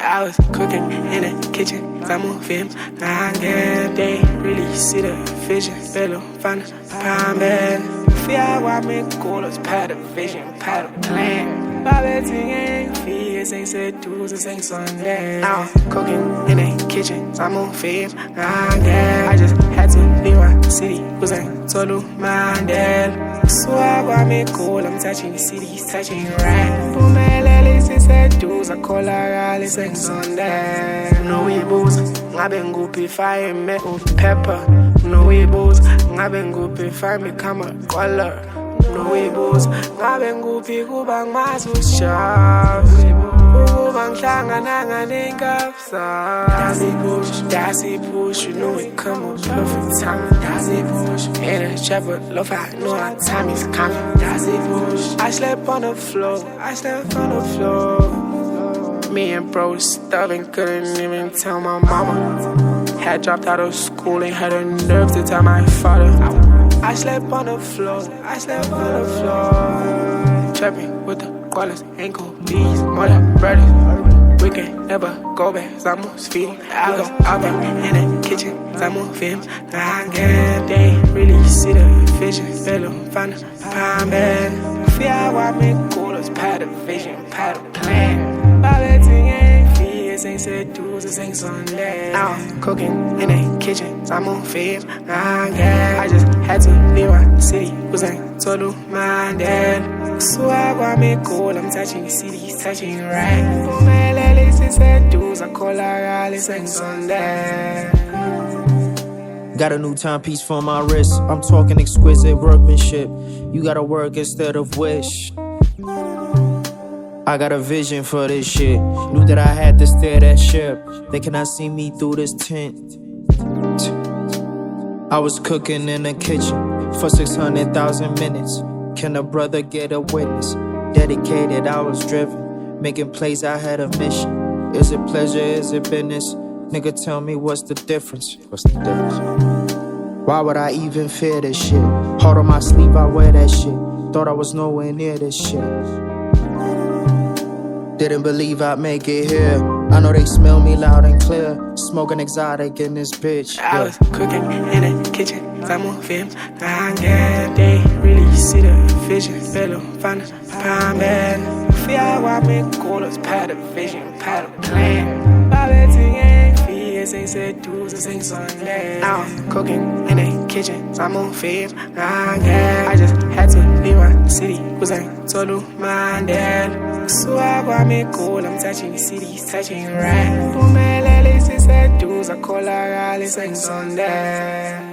I was cooking in the kitchen, I'm on film. Nah, yeah, they really see the vision. Bello, find a pine bed. Fear why me call us part of vision, part of plan. Bobby ain't fears, ain't said dudes, ain't Sunday. I was cooking in the kitchen, I'm on film. Nah, yeah, I just had to leave my city, was ain't totally minded. So I got me cool, I'm touching cities, touching right. Boom, said dudes, I call her all this ain't Sunday. No way booze, I've been goopy fire, me pepper. No way booze, I've been goopy fire, me come a color. No way booze, I've been goopy, go bang my sharp. Go bang shanga nanga nigga, Dassy push, you know it come up perfect time. Dassy push, in a chopper, love I know our time is coming. Dassy push, I slept on the floor, Me and bro stubborn, couldn't even tell my mama. Had dropped out of school and had a nerve to tell my father. I slept on the floor, Trapping with the callers, ankle bees, mother brothers. We can never go back, Zamo's feeding. I go out there in the kitchen, Zamo film. Nah, again, they really see the vision. Bello, find a pine bed. Fear why me call us part of vision, part of plan. Bobby ain't fears, ain't said dudes, ain't Sunday. I was cooking in the kitchen, Zamo film. Nah, yeah, I just had to leave my city, was ain't total minded. So I got me cool, I'm touching cities, touching right. Oh man, Lily said dudes, I call her all this ain't Sunday. Got a new timepiece for my wrist. I'm talking exquisite workmanship. You gotta work instead of wish. I got a vision for this shit. Knew that I had to steer that ship. They cannot see me through this tent. I was cooking in the kitchen for 600,000 minutes. Can a brother get a witness? Dedicated, I was driven. Making plays, I had a mission. Is it pleasure, is it business? Nigga, tell me what's the difference? Why would I even fear this shit? Heart on my sleeve, I wear that shit. Thought I was nowhere near this shit. Didn't believe I'd make it here. I know they smell me loud and clear. Smoking exotic in this bitch. I was cooking in the kitchen, I'm on film. Nah, yeah, they really see the vision. Bello, find a pine bed. Fear why me call us part of vision, part of plan. Bobby ain't fears, ain't said dudes, ain't Sunday. I was cooking in the kitchen, I'm on film. Nah, yeah, I just had to leave my city, was ain't total minded. So I got me cool, I'm touching cities, touching right. Boom, Lily said dudes, I call her all this ain't Sunday.